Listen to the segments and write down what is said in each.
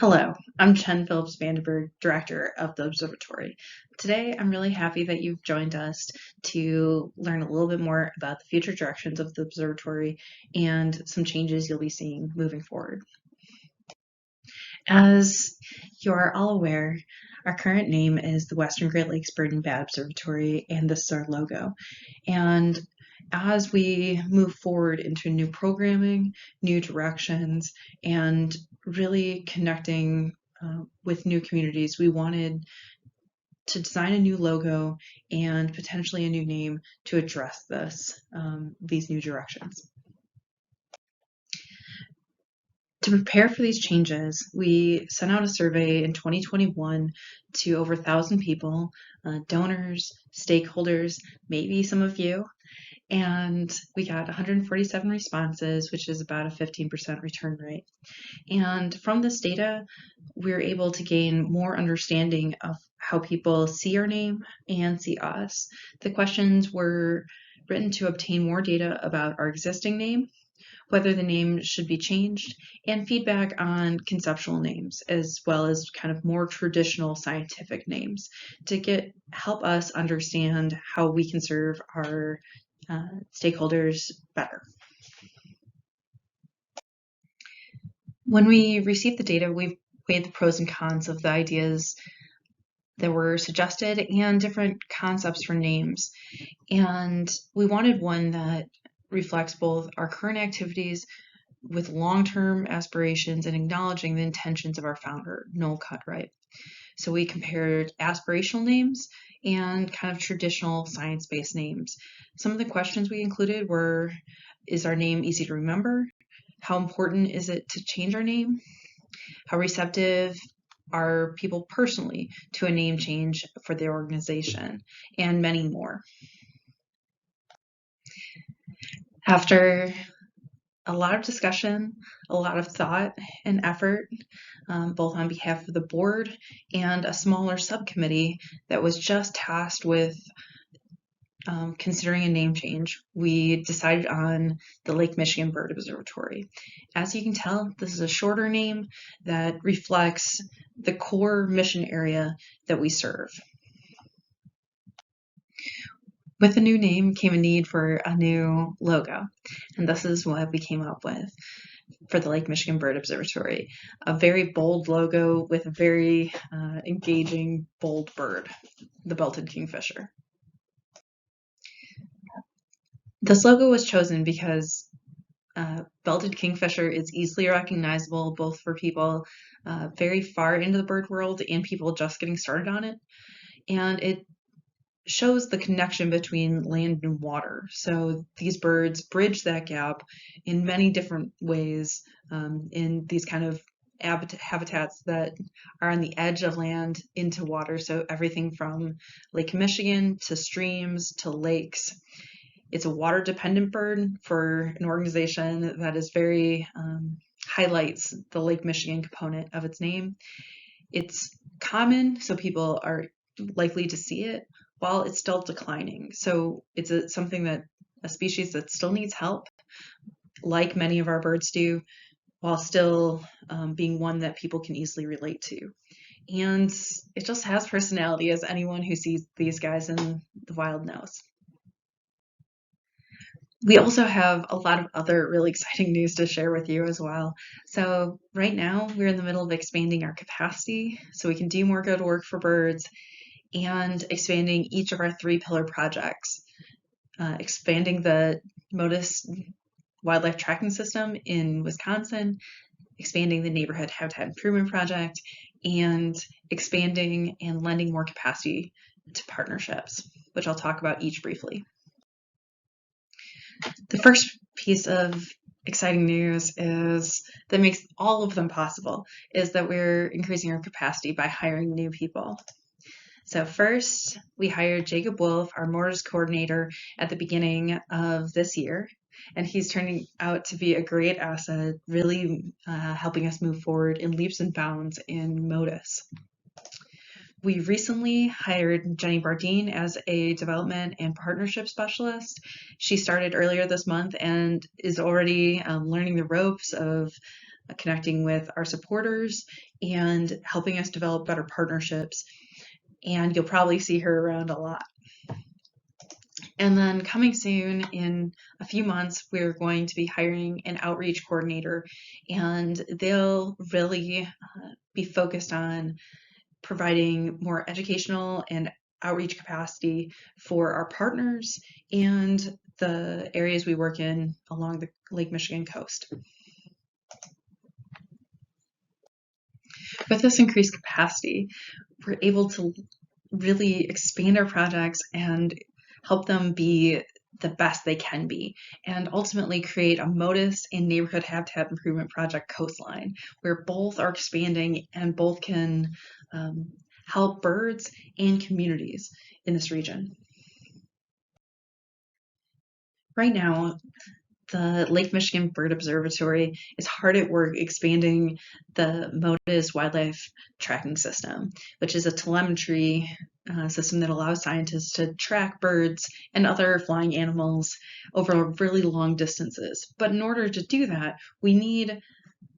Hello, I'm Chen Phillips Vandenberg, Director of the Observatory. Today, I'm really happy that you've joined us to learn a little bit more about the future directions of the Observatory and some changes you'll be seeing moving forward. As you're all aware, our current name is the Western Great Lakes Bird and Bat Observatory, and this is our logo. And as we move forward into new programming, new directions, and really connecting with new communities, we wanted to design a new logo and potentially a new name to address these new directions. To prepare for these changes, we sent out a survey in 2021 to over 1,000 people, donors, stakeholders, maybe some of you, and we got 147 responses, which is about a 15% return rate. And from this data, we're able to gain more understanding of how people see our name and see us. The questions were written to obtain more data about our existing name, whether the name should be changed, and feedback on conceptual names, as well as kind of more traditional scientific names to help us understand how we can serve our stakeholders better. When we received the data, we weighed the pros and cons of the ideas that were suggested and different concepts for names. And we wanted one that reflects both our current activities with long-term aspirations and acknowledging the intentions of our founder, Noel Cutright. So we compared aspirational names and kind of traditional science-based names. Some of the questions we included were, is our name easy to remember? How important is it to change our name? How receptive are people personally to a name change for their organization? And many more. After a lot of discussion, a lot of thought and effort, both on behalf of the board and a smaller subcommittee that was just tasked with considering a name change, we decided on the Lake Michigan Bird Observatory. As you can tell, this is a shorter name that reflects the core mission area that we serve. With the new name came a need for a new logo, and this is what we came up with for the Lake Michigan Bird Observatory. A very bold logo with a very engaging, bold bird, the belted kingfisher. This logo was chosen because belted kingfisher is easily recognizable both for people very far into the bird world and people just getting started on it. And it shows the connection between land and water. So these birds bridge that gap in many different ways in these kind of habitats that are on the edge of land into water. So everything from Lake Michigan to streams to lakes. It's a water dependent bird for an organization that is very highlights the Lake Michigan component of its name. It's common, so people are likely to see it, while it's still declining. So it's something that a species that still needs help, like many of our birds do, while still being one that people can easily relate to. And it just has personality, as anyone who sees these guys in the wild knows. We also have a lot of other really exciting news to share with you as well. So right now we're in the middle of expanding our capacity so we can do more good work for birds and expanding each of our 3 pillar projects, expanding the MODIS wildlife tracking system in Wisconsin, expanding the neighborhood habitat improvement project, and expanding and lending more capacity to partnerships, which I'll talk about each briefly. The first piece of exciting news is that makes all of them possible is that we're increasing our capacity by hiring new people. So first, we hired Jacob Wolf, our MODIS coordinator, at the beginning of this year, and he's turning out to be a great asset, really helping us move forward in leaps and bounds in MODIS. We recently hired Jenny Bardeen as a development and partnership specialist. She started earlier this month and is already learning the ropes of connecting with our supporters and helping us develop better partnerships. And you'll probably see her around a lot. And then coming soon in a few months, we're going to be hiring an outreach coordinator, and they'll really be focused on providing more educational and outreach capacity for our partners and the areas we work in along the Lake Michigan coast. With this increased capacity, we're able to really expand our projects and help them be the best they can be, and ultimately create a MODIS and neighborhood habitat improvement project coastline, where both are expanding and both can help birds and communities in this region. Right now, the Lake Michigan Bird Observatory is hard at work expanding the MODIS wildlife tracking system, which is a telemetry system that allows scientists to track birds and other flying animals over really long distances. But in order to do that, we need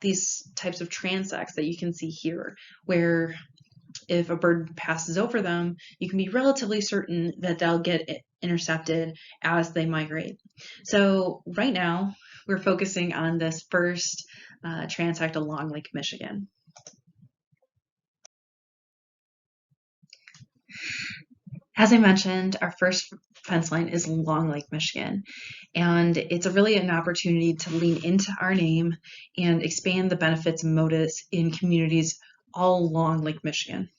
these types of transects that you can see here, where if a bird passes over them, you can be relatively certain that they'll get intercepted as they migrate. So right now, we're focusing on this first transect along Lake Michigan. As I mentioned, our first fence line is along Lake Michigan, and it's really an opportunity to lean into our name and expand the benefits of MODIS in communities all along Lake Michigan.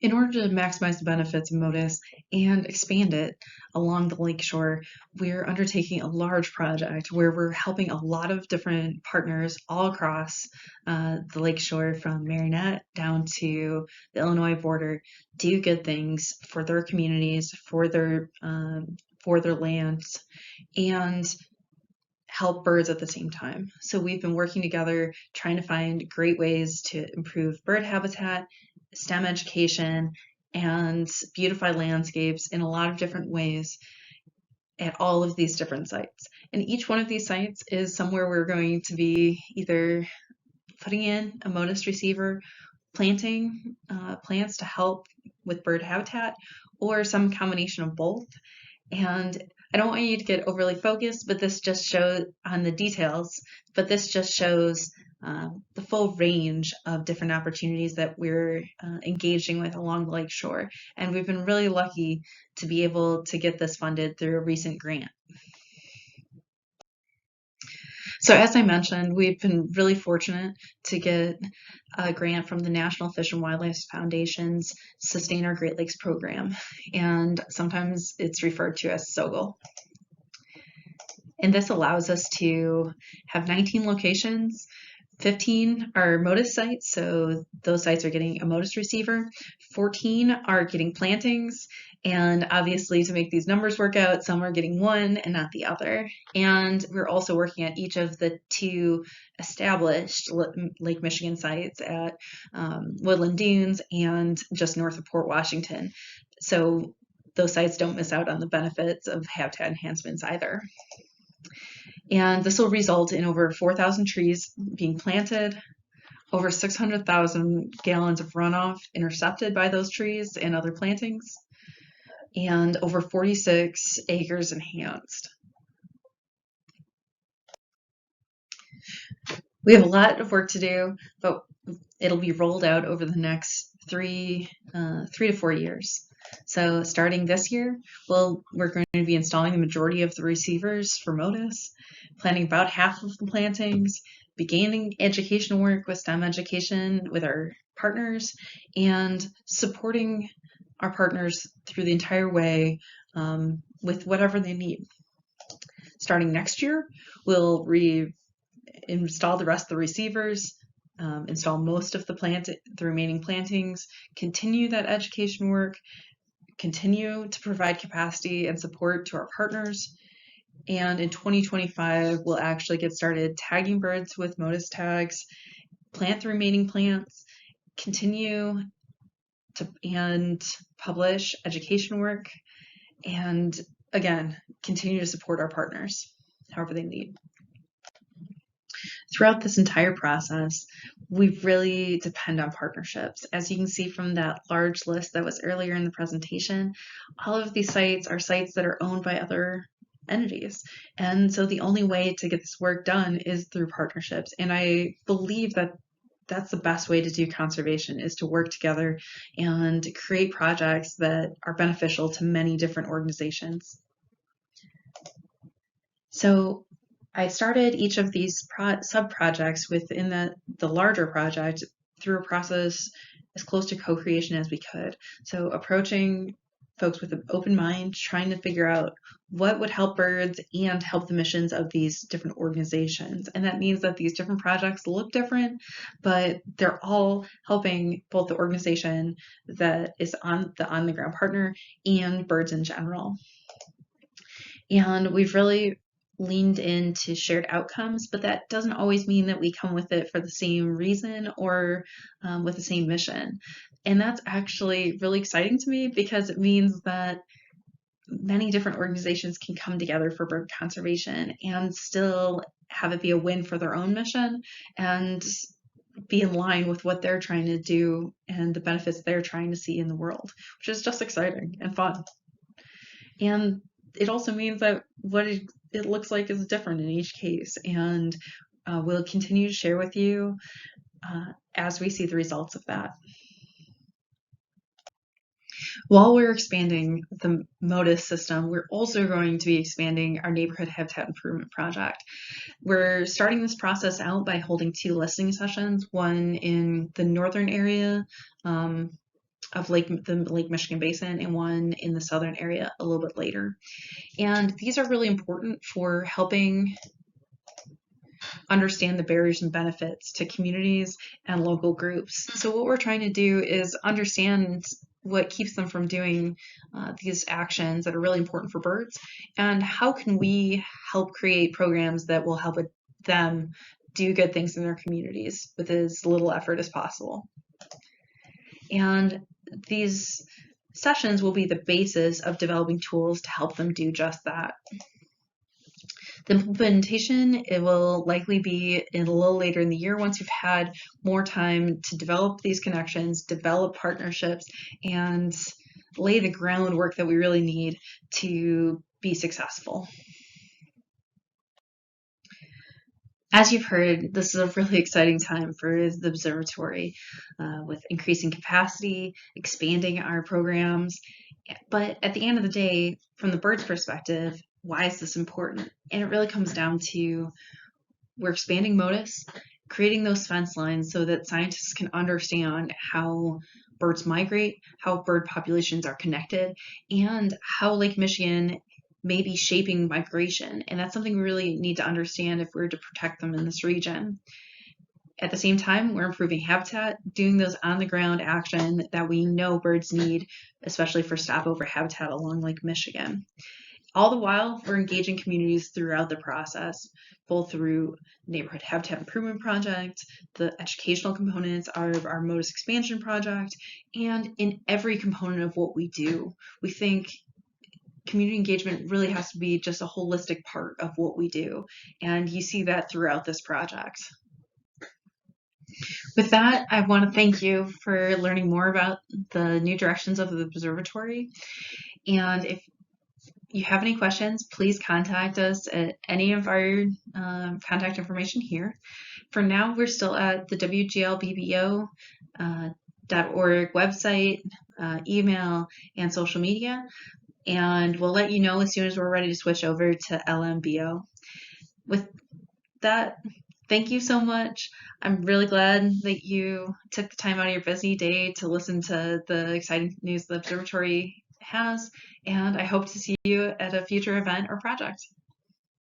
In order to maximize the benefits of MODIS and expand it along the lakeshore, we're undertaking a large project where we're helping a lot of different partners all across the lakeshore, from Marinette down to the Illinois border, do good things for their communities, for their lands, and help birds at the same time. So we've been working together trying to find great ways to improve bird habitat, STEM education, and beautify landscapes in a lot of different ways at all of these different sites. And each one of these sites is somewhere we're going to be either putting in a MODIS receiver, planting plants to help with bird habitat, or some combination of both. And I don't want you to get overly focused, but this just shows on the details, but this just shows the full range of different opportunities that we're engaging with along the lakeshore. And we've been really lucky to be able to get this funded through a recent grant. So as I mentioned, we've been really fortunate to get a grant from the National Fish and Wildlife Foundation's Sustain Our Great Lakes program, and sometimes it's referred to as SOGL. And this allows us to have 19 locations. 15 are MODIS sites, so those sites are getting a MODIS receiver. 14 are getting plantings, and obviously to make these numbers work out, some are getting one and not the other. And we're also working at each of the 2 established Lake Michigan sites at Woodland Dunes and just north of Port Washington. So those sites don't miss out on the benefits of habitat enhancements either. And this will result in over 4,000 trees being planted, over 600,000 gallons of runoff intercepted by those trees and other plantings, and over 46 acres enhanced. We have a lot of work to do, but it'll be rolled out over the next 3 to 4 years. So starting this year, we're going to be installing the majority of the receivers for MODIS, planting about half of the plantings, beginning educational work with STEM education with our partners, and supporting our partners through the entire way with whatever they need. Starting next year, we'll install the rest of the receivers, install most of the remaining plantings, continue that education work, continue to provide capacity and support to our partners. And in 2025, we'll actually get started tagging birds with MODIS tags, plant the remaining plants, continue to and publish education work, and again, continue to support our partners however they need. Throughout this entire process, we really depend on partnerships. As you can see from that large list that was earlier in the presentation, all of these sites are sites that are owned by other entities. And so the only way to get this work done is through partnerships. And I believe that that's the best way to do conservation, is to work together and create projects that are beneficial to many different organizations. So I started each of these sub-projects within the larger project through a process as close to co-creation as we could. So approaching folks with an open mind, trying to figure out what would help birds and help the missions of these different organizations. And that means that these different projects look different, but they're all helping both the organization that is on the ground partner and birds in general. And we've really leaned into shared outcomes, but that doesn't always mean that we come with it for the same reason or with the same mission. And that's actually really exciting to me, because it means that many different organizations can come together for bird conservation and still have it be a win for their own mission and be in line with what they're trying to do and the benefits they're trying to see in the world, which is just exciting and fun. And it also means that what it looks like is different in each case, and we'll continue to share with you as we see the results of that. While we're expanding the MODIS system, we're also going to be expanding our neighborhood habitat improvement project. We're starting this process out by holding 2 listening sessions, one in the northern area of the Lake Michigan Basin and one in the southern area a little bit later. And these are really important for helping understand the barriers and benefits to communities and local groups. So what we're trying to do is understand what keeps them from doing these actions that are really important for birds, and how can we help create programs that will help them do good things in their communities with as little effort as possible. And these sessions will be the basis of developing tools to help them do just that. The implementation, it will likely be a little later in the year, once you've had more time to develop these connections, develop partnerships, and lay the groundwork that we really need to be successful. As you've heard, this is a really exciting time for the observatory, with increasing capacity, expanding our programs. But at the end of the day, from the bird's perspective, why is this important? And it really comes down to, we're expanding MODIS, creating those fence lines so that scientists can understand how birds migrate, how bird populations are connected, and how Lake Michigan may be shaping migration. And that's something we really need to understand if we're to protect them in this region. At the same time, we're improving habitat, doing those on-the-ground action that we know birds need, especially for stopover habitat along Lake Michigan. All the while, we're engaging communities throughout the process, both through Neighborhood Habitat Improvement Project, the educational components of our MODIS expansion project, and in every component of what we do. We think community engagement really has to be just a holistic part of what we do, and you see that throughout this project. With that, I want to thank you for learning more about the new directions of the observatory. And if you have any questions, please contact us at any of our contact information here. For now, we're still at the WGLBBO.org website, email, and social media. And we'll let you know as soon as we're ready to switch over to LMBO. With that, thank you so much. I'm really glad that you took the time out of your busy day to listen to the exciting news the observatory has, and I hope to see you at a future event or project.